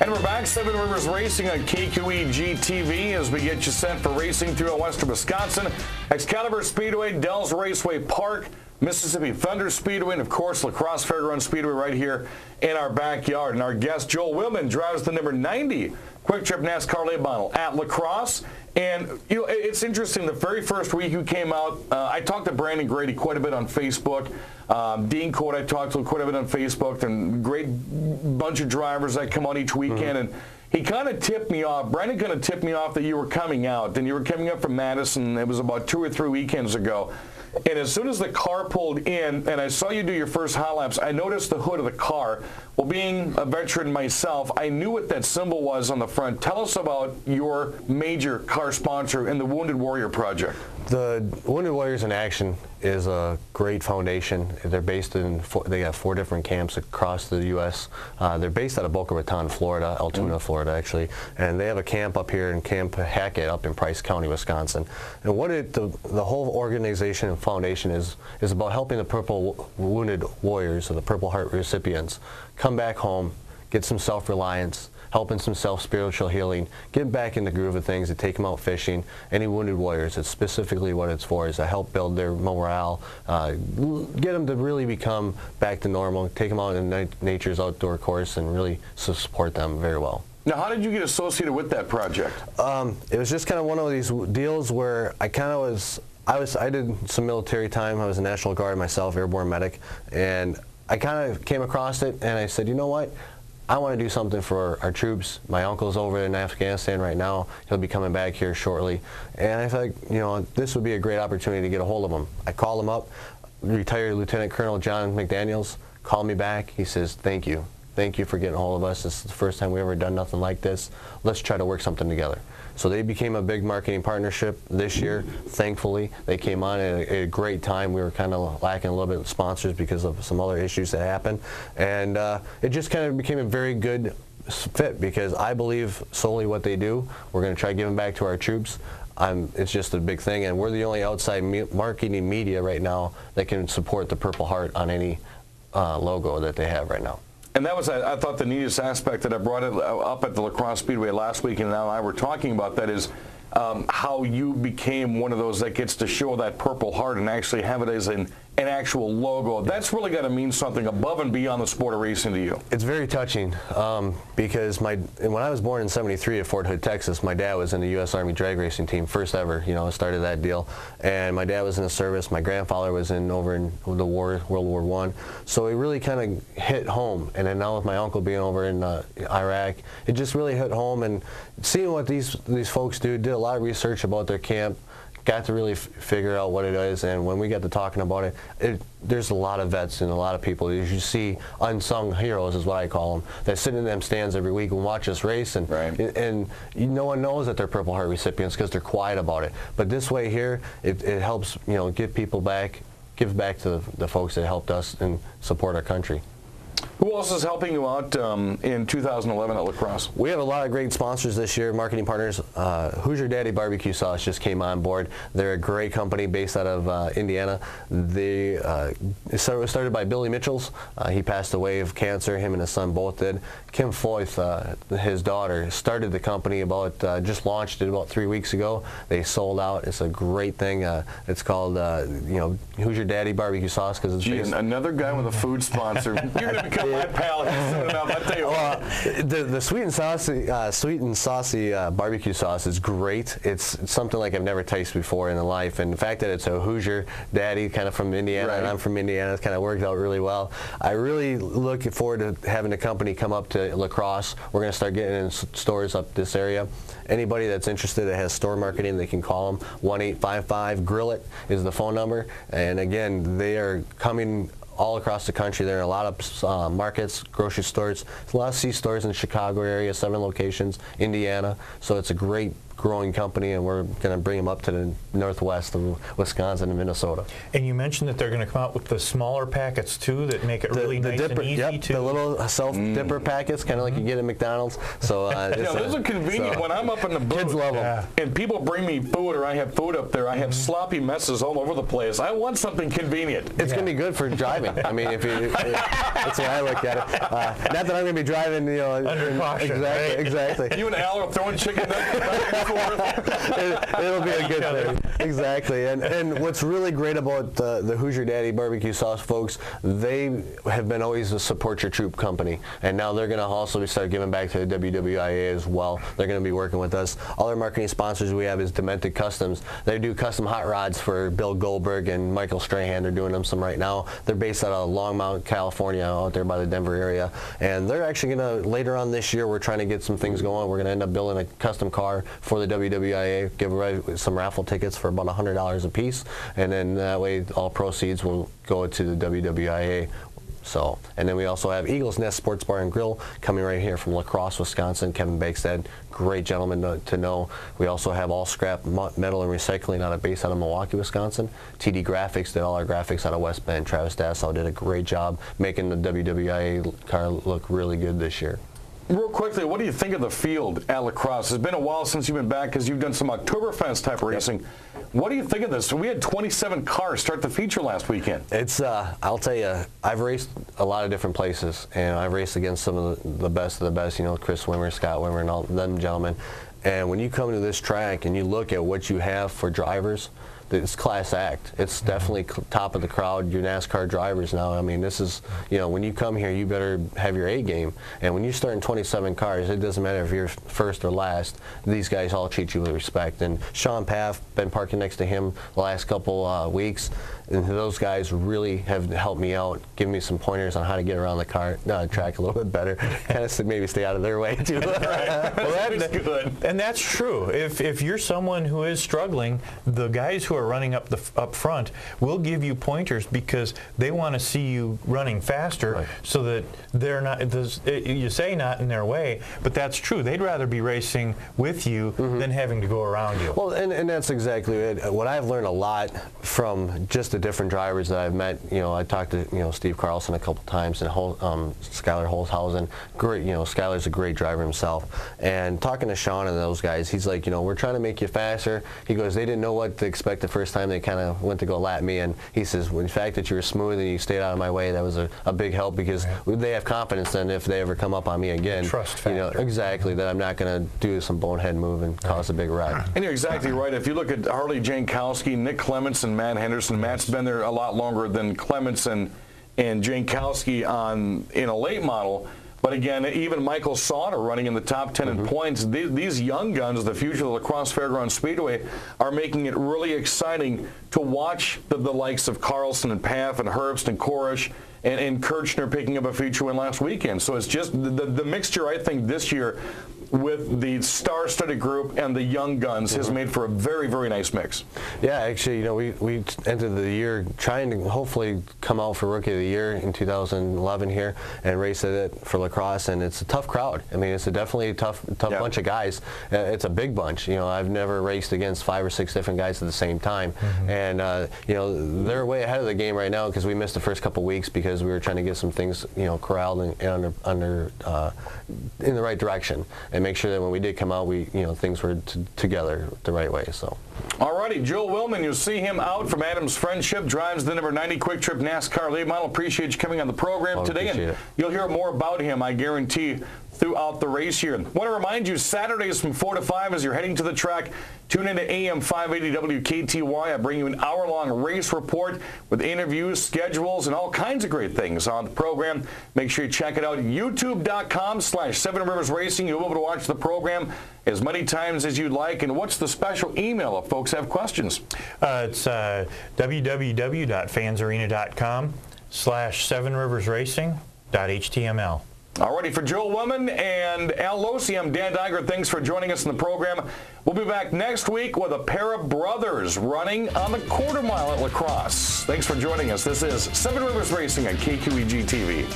And we're back, Seven Rivers Racing on KQEG TV as we get you set for racing through western Wisconsin. Excalibur Speedway, Dells Raceway Park, Mississippi Thunder Speedway, and of course La Crosse Fairgrounds Speedway right here in our backyard. And our guest Joel Willman drives the number 90 Quick Trip NASCAR late model at La Crosse. And you know, it's interesting, the very first week you came out, I talked to Brandon Grady quite a bit on Facebook. Dean Code I talked to quite a bit on Facebook, and great bunch of drivers that come out each weekend. And he kind of tipped me off, Brandon kind of tipped me off that you were coming out, and you were coming up from Madison. It was about 2 or 3 weekends ago. And as soon as the car pulled in and I saw you do your first hot laps, I noticed the hood of the car. Well, being a veteran myself, I knew what that symbol was on the front. Tell us about your major car sponsor in the Wounded Warrior Project. The Wounded Warriors in Action is a great foundation. They're based in, they have 4 different camps across the U.S. They're based out of Boca Raton, Florida, Altoona, Florida, actually. And they have a camp up here in Camp Hackett up in Price County, Wisconsin. And what the whole organization and foundation is about helping the Purple Wounded Warriors, or the Purple Heart recipients, come back home, get some self-reliance, helping some self-spiritual healing, get back in the groove of things, to take them out fishing. Any Wounded Warriors, it's specifically what it's for, is to help build their morale, get them to really become back to normal, take them out in nature's outdoor course, and really support them very well. Now, how did you get associated with that project? It was just kind of one of these deals where I kind of was, I did some military time. I was a National Guard myself, airborne medic, and I kind of came across it, and I said, you know what? I want to do something for our troops. My uncle's over in Afghanistan right now. He'll be coming back here shortly. And I thought, you know, this would be a great opportunity to get a hold of him. I called him up. Retired Lieutenant Colonel John McDaniels called me back. He says, thank you. Thank you for getting a hold of us. This is the first time we've ever done nothing like this. Let's try to work something together. So they became a big marketing partnership this year. Thankfully, they came on at a great time. We were kind of lacking a little bit of sponsors because of some other issues that happened. And it just kind of became a very good fit, because I believe solely what they do. We're going to try giving back to our troops. It's just a big thing. And we're the only outside marketing media right now that can support the Purple Heart on any logo that they have right now. And that was, I thought, the neatest aspect that I brought it up at the La Crosse Speedway last week, and now I were talking about that, is how you became one of those that gets to show that Purple Heart and actually have it as an actual logo. That's really got to mean something above and beyond the sport of racing to you. It's very touching, because when I was born in '73 at Fort Hood, Texas, my dad was in the U.S. Army drag racing team, first ever, you know, started that deal. And my dad was in the service. My grandfather was over in the war, World War I. So it really kind of hit home. And then now with my uncle being over in Iraq, it just really hit home. And seeing what these folks do, did a lot of research about their camp, got to really figure out what it is. And when we got to talking about it, there's a lot of vets and a lot of people, as you see, unsung heroes is what I call them, that sit in them stands every week and watch us race, and and no one knows that they're Purple Heart recipients because they're quiet about it. But this way here, it helps, you know, get people back, give back to the folks that helped us and support our country. Who else is helping you out in 2011 at La Crosse? We have a lot of great sponsors this year, marketing partners. Hoosier Daddy Barbecue Sauce just came on board. They're a great company based out of Indiana. It was started by Billy Mitchells. He passed away of cancer. Him and his son both did. Kim Foyth, his daughter, started the company just launched it about 3 weeks ago. They sold out. It's a great thing. It's called you know, Hoosier Daddy Barbecue Sauce, because it's based. Another guy with a food sponsor. You're gonna become my pal. I tell you what. The sweet and saucy barbecue sauce is great. It's something like I've never tasted before in life, and the fact that it's a Hoosier Daddy, kind of from Indiana, and I'm from Indiana, it's kind of worked out really well. I really look forward to having the company come up to La Crosse. We're going to start getting in stores up this area. Anybody that's interested that has store marketing, they can call them. 1-855-GRILL-IT is the phone number. And again, they are coming all across the country. There are a lot of markets, grocery stores, a lot of C-stores in the Chicago area, 7 locations, Indiana. So it's a great growing company, and we're going to bring them up to the northwest of Wisconsin and Minnesota. And you mentioned that they're going to come out with the smaller packets too that make it really nice and easy to. The little self-dipper packets, kind of like you get at McDonald's. So those are convenient. When I'm up in the booth, kids love them. And people bring me food, or I have food up there, I have sloppy messes all over the place. I want something convenient. It's going to be good for driving. I mean, that's the way I look at it. Not that I'm going to be driving, under caution. Exactly, right? exactly. You and Al are throwing chicken nuggets back and forth. It'll be a good thing. Exactly. And what's really great about the Hoosier Daddy barbecue sauce folks, they have been always a support your troop company, and now they're going to also start giving back to the WWIA as well. They're going to be working with us. All our marketing sponsors we have is Demented Customs. They do custom hot rods for Bill Goldberg and Michael Strahan. They're doing them some right now. They're based out of Longmont, California, out there by the Denver area, and they're actually going to, later on this year, we're trying to get some things going. We're going to end up building a custom car for the WWIA, give away some raffle tickets for about $100 a piece, and then that way all proceeds will go to the WWIA. So, and then we also have Eagles Nest Sports Bar and Grill coming right here from La Crosse, Wisconsin. Kevin Bakestad, great gentleman to know. We also have All Scrap Metal and Recycling based out of Milwaukee, Wisconsin. TD Graphics did all our graphics out of West Bend. Travis Dassow did a great job making the WWIA car look really good this year. Real quickly, what do you think of the field at La Crosse? It's been a while since you've been back because you've done some Oktoberfest type racing. What do you think of this? So we had 27 cars start the feature last weekend. It's, I'll tell you, I've raced a lot of different places, and I've raced against some of the best of the best, Chris Wimmer, Scott Wimmer, and all them gentlemen. And when you come to this track and you look at what you have for drivers, it's class act. It's definitely top of the crowd, your NASCAR drivers now. I mean, this is, when you come here, you better have your A game. And when you start in 27 cars, it doesn't matter if you're first or last. These guys all treat you with respect. And Sean Paff, been parking next to him the last couple weeks, and those guys really have helped me out, giving me some pointers on how to get around the track a little bit better. Kind of maybe stay out of their way, too. Right. Well, good. And that's true. If you're someone who is struggling, the guys who are running up front will give you pointers because they want to see you running faster, right, so that they're not, you say not in their way, but that's true. They'd rather be racing with you than having to go around you. Well, and that's exactly it. What I've learned a lot from just the different drivers that I've met, I talked to Steve Carlson a couple times, and Skylar Holzhausen. Great, Skylar's a great driver himself. And talking to Sean and those guys, he's like, we're trying to make you faster. He goes, they didn't know what to expect the first time they kind of went to go lap me, and he says, well, the fact that you were smooth and you stayed out of my way, that was a big help, because they have confidence then if they ever come up on me again, trust factor. Exactly, that I'm not going to do some bonehead move and cause a big wreck. And you're exactly right. If you look at Harley Jankowski, Nick Clements, and Matt Henderson, Matt's been there a lot longer than Clements and Jankowski in a late model. But again, even Michael Sauter running in the top 10 in points. These young guns, the future of the La Crosse Fairgrounds Speedway, are making it really exciting to watch the likes of Carlson and Paff and Herbst and Korish and Kirchner picking up a feature win last weekend. So it's just the mixture, I think, this year with the star-studded group and the young guns has made for a very, very nice mix. Yeah, actually, we entered the year trying to hopefully come out for Rookie of the Year in 2011 here and race it for La Crosse, and it's a tough crowd. I mean, it's definitely a tough bunch of guys. It's a big bunch. I've never raced against 5 or 6 different guys at the same time, and they're way ahead of the game right now because we missed the first couple weeks because we were trying to get some things corralled and under in the right direction, and make sure that when we did come out, things were together the right way. So. Alrighty, Joel Willman, you'll see him out from Adams Friendship, drives the number 90 Quick Trip NASCAR late model. Appreciate you coming on the program today, and you'll hear more about him, I guarantee, throughout the race here. Want to remind you, Saturdays from 4 to 5 as you're heading to the track, tune into AM 580 WKTY. I bring you an hour-long race report with interviews, schedules, and all kinds of great things on the program. Make sure you check it out, youtube.com/Seven Rivers Racing. You'll be able to watch the program as many times as you'd like. And what's the special email if folks have questions? It's www.fansarena.com/sevenriversracing.html. Alrighty, for Joel Willman and Al Losi, I'm Dan Diger. Thanks for joining us in the program. We'll be back next week with a pair of brothers running on the quarter mile at La Crosse. Thanks for joining us. This is Seven Rivers Racing on KQEG TV.